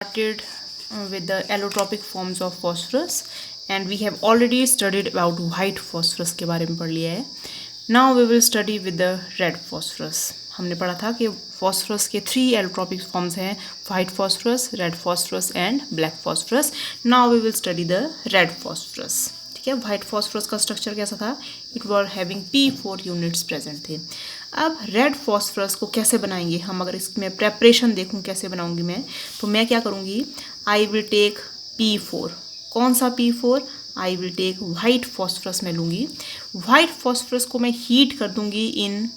Started with the allotropic forms of phosphorus and we have already studied about white phosphorus के बारे में पढ़ लिया है. Now we will study with the red phosphorus. हमने पढ़ा था कि phosphorus के 3 allotropic forms हैं, white phosphorus, red phosphorus and black phosphorus. Now we will study the red phosphorus. ठीक है, व्हाइट फॉस्फोरस का स्ट्रक्चर कैसा था? It were having P4 units present थे. अब रेड फॉस्फोरस को कैसे बनाएंगे हम? अगर इसमें प्रेपरेशन देखूं कैसे बनाऊंगी मैं, तो मैं क्या करूंगी, आई विल टेक P4. कौन सा P4? I will take white phosphorus मैं लूँगी. वाइट फॉस्फोरस को मैं हीट कर दूंगी इन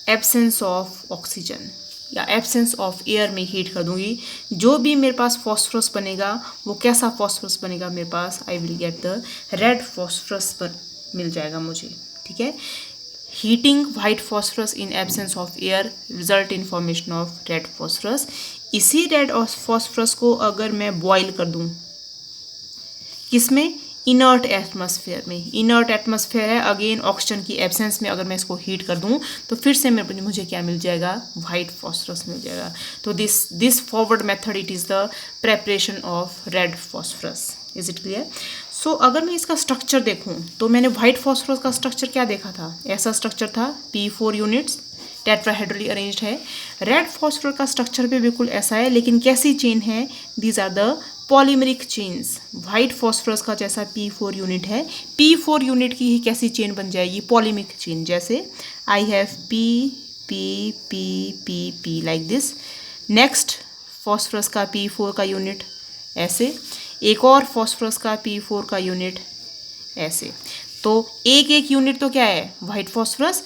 एब्सेंस ऑफ ऑक्सीजन या एब्सेंस ऑफ एयर में हीट कर दूंगी. जो भी मेरे पास फॉस्फोरस बनेगा वो कैसा फॉस्फोरस बनेगा मेरे पास? I will get the red phosphorus पर मिल जाएगा मुझे. ठीक है, heating white phosphorus in absence of air result in formation of red phosphorus. इसी रेड फॉस्फोरस को अगर मैं बॉयल कर दूं, किसमें? इनर्ट एटमॉस्फेयर में. इनर्ट एटमॉस्फेयर है, अगेन ऑक्सीजन की एब्सेंस में अगर मैं इसको हीट कर दूं तो फिर से मुझे क्या मिल जाएगा? वाइट फॉस्फोरस मिल जाएगा. तो this forward method it is the preparation of red phosphorus. Is it clear? So अगर मैं इसका स्ट्रक्चर देखूं तो मैंने वाइट फॉस्फोरस का स्ट्रक्चर क्या देखा था? ऐसा स्ट्रक्चर था, P4 यूनिट्स टेट्राहेड्रली अरेंज्ड है. रेड फॉस्फोरस का स्ट्रक्चर भी बिल्कुल ऐसा है, लेकिन कैसी चेन है? These are the polymeric chains. White phosphorus का जैसा P4 यूनिट है, P4 यूनिट की ही कैसी चेन बन जाएगी? Polymeric chain. जैसे I have P P P P P like this. Next phosphorus का P4 का यूनिट ऐसे, एक और फॉस्फोरस का P4 का यूनिट ऐसे. तो एक एक यूनिट तो क्या है? White phosphorus.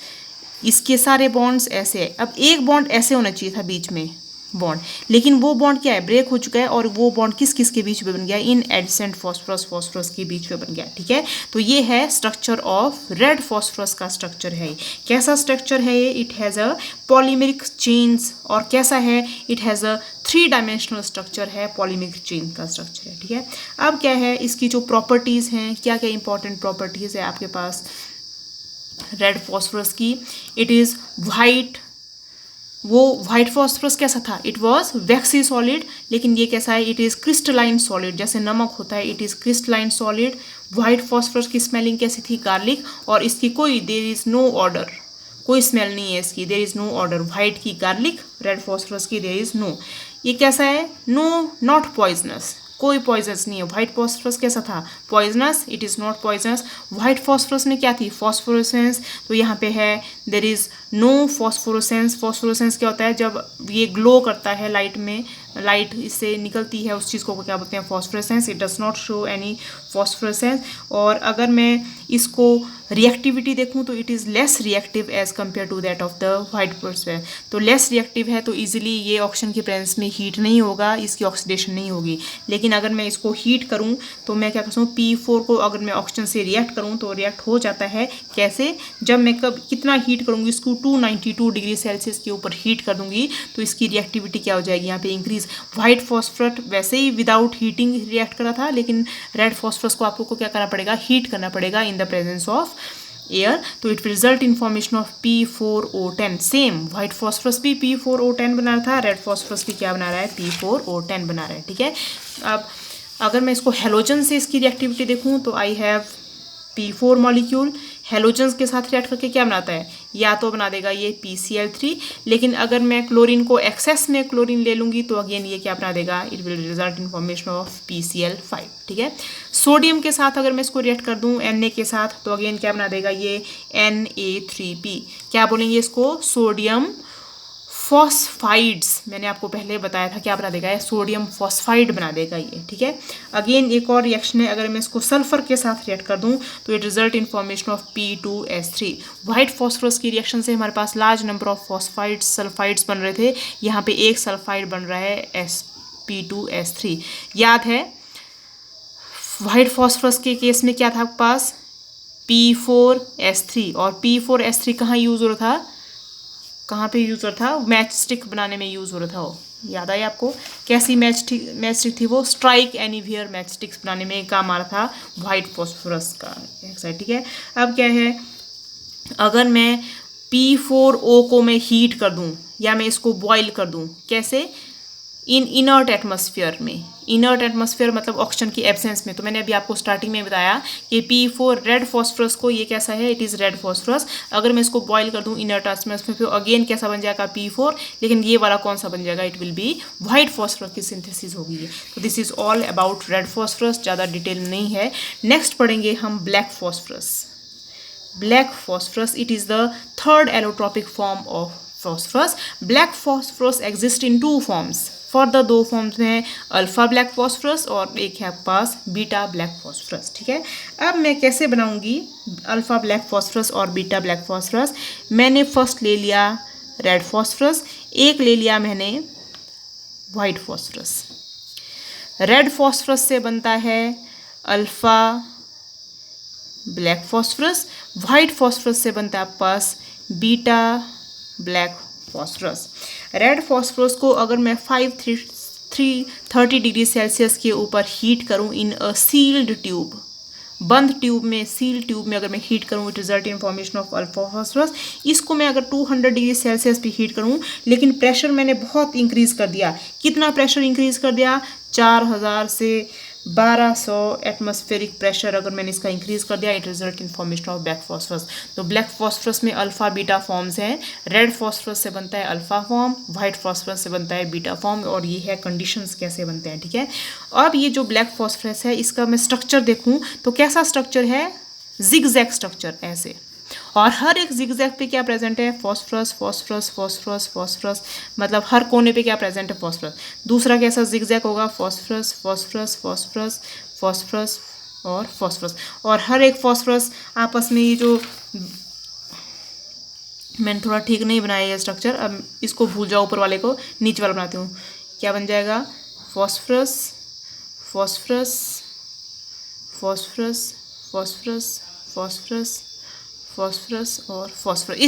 इसके सारे बॉन्ड्स ऐसे है. अब एक बॉन्ड ऐसे होना चाहिए था बीच में बॉन्ड, लेकिन वो बॉन्ड क्या है? ब्रेक हो चुका है. और वो बॉन्ड किस किस के बीच में बन गया? इन एडजेसेंट फॉस्फोरस के बीच में बन गया. ठीक है, तो ये है स्ट्रक्चर ऑफ रेड फॉस्फोरस का स्ट्रक्चर है. कैसा स्ट्रक्चर है ये? It has a polymeric chains. और कैसा है? It has a 3 dimensional structure है, पॉलीमरिक चेन का स्ट्रक्चर है. ठीक है, अब क्या है इसकी जो प्रॉपर्टीज़ हैं, क्या क्या इंपॉर्टेंट प्रॉपर्टीज़ है आपके पास रेड फॉस्फोरस की? It is white. वो वाइट फॉस्फोरस कैसा था? It was waxy solid. लेकिन ये कैसा है? It is crystalline solid. जैसे नमक होता है, it is crystalline solid. White phosphorus की स्मेलिंग कैसी थी? गार्लिक. और इसकी कोई देयर इज़ नो ऑर्डर, कोई स्मेल नहीं है इसकी. There is no odour. White की गार्लिक, रेड फॉस्फोरस की देयर इज़ नो. ये कैसा है? No, not poisonous. कोई पॉइजनस नहीं है. व्हाइट फॉस्फोरस कैसा था? Poisonous. It is not poisonous. White phosphorus में क्या थी? फॉस्फोरेसेंस. तो यहाँ पे है there is no phosphorescence. Phosphorescence क्या होता है? जब ये ग्लो करता है लाइट में, लाइट इससे निकलती है, उस चीज़ को क्या बोलते हैं? Phosphorescence. It does not show any phosphorescence. और अगर मैं इसको रिएक्टिविटी देखूँ तो it is less reactive as compare to that of the white phosphorus. तो लेस रिएक्टिव है, तो ईजिली ये ऑक्सीजन की प्रेजेंस में हीट नहीं होगा, इसकी ऑक्सीडेशन नहीं होगी. लेकिन अगर मैं इसको हीट करूं तो मैं क्या कर सकता हूँ? P4 को अगर मैं ऑक्सीजन से रिएक्ट करूं तो रिएक्ट हो जाता है. कैसे? जब मैं कितना हीट करूंगी इसको? 292 डिग्री सेल्सियस के ऊपर हीट कर दूंगी तो इसकी रिएक्टिविटी क्या हो जाएगी? यहाँ पे इंक्रीज. वाइट फॉस्फोरस वैसे ही विदाउट हीटिंग रिएक्ट करा था, लेकिन रेड फॉस्फोरस को आपको क्या करना पड़ेगा? हीट करना पड़ेगा in the presence of air. तो it result in formation of P4O10. Same white phosphorus भी P4O10 बना रहा था, रेड फॉस्फोरस भी क्या बना रहा है? P4O10 बना रहा है. ठीक है, अब अगर मैं इसको हेलोजन से इसकी रिएक्टिविटी देखूं तो I have P4 molecule. Halogens के साथ रिएक्ट करके क्या बनाता है? या तो बना देगा ये PCl3. लेकिन अगर मैं क्लोरीन को एक्सेस में क्लोरीन ले लूँगी तो अगेन ये क्या बना देगा? It will result in formation of PCl5. ठीक है, सोडियम के साथ अगर मैं इसको रिएक्ट कर दूँ Na के साथ तो अगेन क्या बना देगा? ये Na3P. क्या बोलेंगे इसको? सोडियम फॉस्फाइड्स. मैंने आपको पहले बताया था क्या बना देगा? ये सोडियम फॉस्फाइड बना देगा ये. ठीक है, अगेन एक और रिएक्शन है. अगर मैं इसको सल्फर के साथ रिएक्ट कर दूं तो it result in formation of P2S3. White phosphorus की रिएक्शन से हमारे पास लार्ज नंबर ऑफ फॉस्फाइड्स, सल्फाइड्स बन रहे थे. यहाँ पे एक सल्फाइड बन रहा है P2S3. याद है वाइट फॉस्फोरस के केस में क्या था आपके पास? P4S3. और P4S3 कहाँ यूज हो रहा था? कहाँ पे यूज़ हो रहा था? मैच स्टिक बनाने में यूज़ हो रहा था. वो याद आया आपको? कैसी मैच स्टिक थी वो? स्ट्राइक एनीवेयर मैच स्टिक्स बनाने में काम आ रहा था वाइट फॉस्फोरस का. ठीक है, अब क्या है? अगर मैं P4O को मैं हीट कर दूं या मैं इसको बॉयल कर दूं, कैसे? इन इनर्ट एटमॉस्फेयर में, इनर्ट एटमॉस्फेयर मतलब ऑक्सीजन की एब्सेंस में। तो मैंने अभी आपको स्टार्टिंग में बताया कि P4 रेड फॉस्फोरस को, ये कैसा है, इट इज़ रेड फॉस्फोरस। अगर मैं इसको बॉयल कर दूं इनर्ट एटमॉस्फेयर में, अगेन कैसा बन जाएगा, P4, लेकिन ये वाला कौन सा बन जाएगा, it will be white phosphorus की सिंथेसिस होगी ये। तो this is all about red phosphorus, ज़्यादा डिटेल नहीं है। नेक्स्ट पढ़ेंगे हम black phosphorus. Black phosphorus, it is the third allotropic form of phosphorus. Black phosphorus exist in two forms. Further दो फॉर्म्स में है, अल्फा ब्लैक फॉस्फोरस और एक है आपके पास बीटा ब्लैक फॉस्फोरस। ठीक है, अब मैं कैसे बनाऊंगी अल्फा ब्लैक फॉस्फोरस और बीटा ब्लैक फॉस्फोरस। मैंने फर्स्ट ले लिया रेड फॉस्फोरस, एक ले लिया मैंने वाइट फॉस्फोरस। रेड फॉस्फोरस से बनता है alpha black phosphorus, white phosphorus से बनता है आपके पास beta black phosphorus. Red phosphorus को अगर मैं 530 डिग्री सेल्सियस के ऊपर हीट करूं इन अ सील्ड ट्यूब, बंद ट्यूब में, सील ट्यूब में अगर मैं हीट करूं, it result in formation of alpha phosphorus. इसको मैं अगर 200 डिग्री सेल्सियस पे हीट करूं, लेकिन प्रेशर मैंने बहुत इंक्रीज कर दिया। कितना प्रेशर इंक्रीज कर दिया, 4000 से 1200 एटमॉस्फेरिक प्रेशर अगर मैंने इसका इंक्रीज कर दिया, it result in formation of black phosphorus. तो ब्लैक फॉस्फोरस में अल्फा बीटा फॉर्म्स हैं। रेड फॉस्फोरस से बनता है अल्फा फॉर्म, वाइट फॉस्फोरस से बनता है बीटा फॉर्म, और ये है कंडीशंस कैसे बनते हैं। ठीक है, अब ये जो ब्लैक फॉस्फोरस है, इसका मैं स्ट्रक्चर देखूं तो कैसा स्ट्रक्चर है, जिगजैग स्ट्रक्चर ऐसे, और हर एक जिगजैग पे क्या प्रेजेंट है, फॉस्फोरस फॉस्फोरस फॉस्फोरस फॉस्फोरस, मतलब हर कोने पे क्या प्रेजेंट है, फॉस्फोरस। दूसरा कैसा जिगजैग होगा, फॉस्फोरस फॉस्फोरस फॉस्फोरस फॉस्फोरस और फॉस्फोरस, और हर एक फॉस्फोरस आपस में, ये जो मैंने थोड़ा ठीक नहीं बनाया ये स्ट्रक्चर, अब इसको भूल जाओ, ऊपर वाले को नीचे वाला बनाती हूँ। क्या बन जाएगा, phosphorus phosphorus phosphorus phosphorus phosphorus phosphorus और फॉस्फोरस,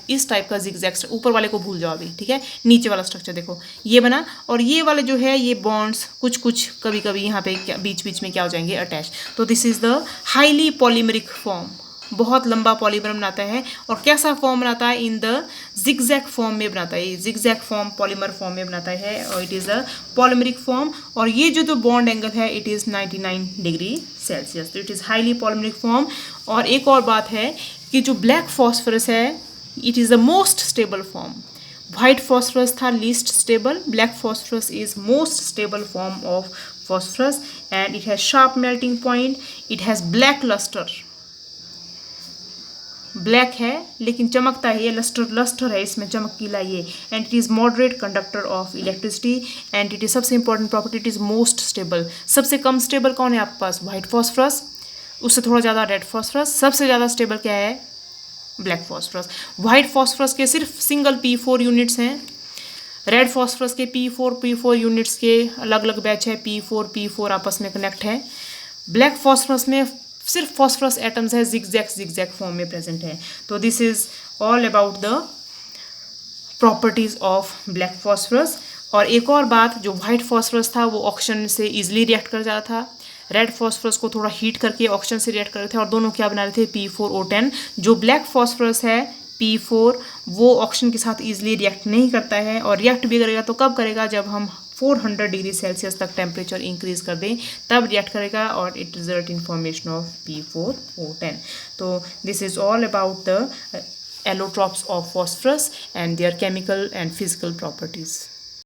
इस टाइप का जिगजैग। ऊपर वाले को भूल जाओ अभी। ठीक है, नीचे वाला स्ट्रक्चर देखो, ये बना, और ये वाले जो है ये बॉन्ड्स कुछ कुछ कभी कभी यहाँ पे बीच बीच में क्या हो जाएंगे, अटैच। तो this is the highly polymeric form, बहुत लंबा पॉलीमर बनाता है। और कैसा फॉर्म बनाता है, इन द जिगजैग फॉर्म में बनाता है, जिगजैग फॉर्म पॉलीमर फॉर्म में बनाता है, और it is the polymeric form. और ये जो बॉन्ड एंगल है, इट इज़ 99 डिग्री सेल्सियस, तो it is highly polymeric form. और एक और बात है कि जो ब्लैक फॉस्फोरस है, it is the most stable form. White phosphorus था least stable, black phosphorus is most stable form of phosphorus, and it has sharp melting point, it has black lustre, black है लेकिन चमकता है, ये lustre है इसमें, चमकीला ये, and it is moderate conductor of electricity, and it is सबसे important property, it is most stable. सबसे कम स्टेबल कौन है आपके पास, वाइट फॉस्फोरस, उससे थोड़ा ज़्यादा रेड फॉस्फोरस, सबसे ज़्यादा स्टेबल क्या है, ब्लैक फॉस्फोरस। वाइट फॉस्फोरस के सिर्फ सिंगल P4 यूनिट्स हैं, रेड फॉस्फोरस के P4 यूनिट्स के अलग अलग बैच है, P4 आपस में कनेक्ट है। ब्लैक फॉस्फोरस में सिर्फ फॉस्फोरस एटम्स है, जिगजैग फॉर्म में प्रेजेंट है। तो this is all about the properties of black phosphorus. और एक और बात, जो वाइट फॉस्फोरस था वो ऑक्सीजन से इजीली रिएक्ट कर जाता था, रेड फॉस्फोरस को थोड़ा हीट करके ऑक्सीजन से रिएक्ट कर रहे थे, और दोनों क्या बना रहे थे, P4O10। जो ब्लैक फॉस्फोरस है P4, वो ऑक्सीजन के साथ ईजिली रिएक्ट नहीं करता है, और रिएक्ट भी करेगा तो कब करेगा, जब हम 400 डिग्री सेल्सियस तक टेम्परेचर इंक्रीज कर दें, तब रिएक्ट करेगा, और it result in formation of P4O10। तो this is all about the allotropes of phosphorus and their chemical and physical properties.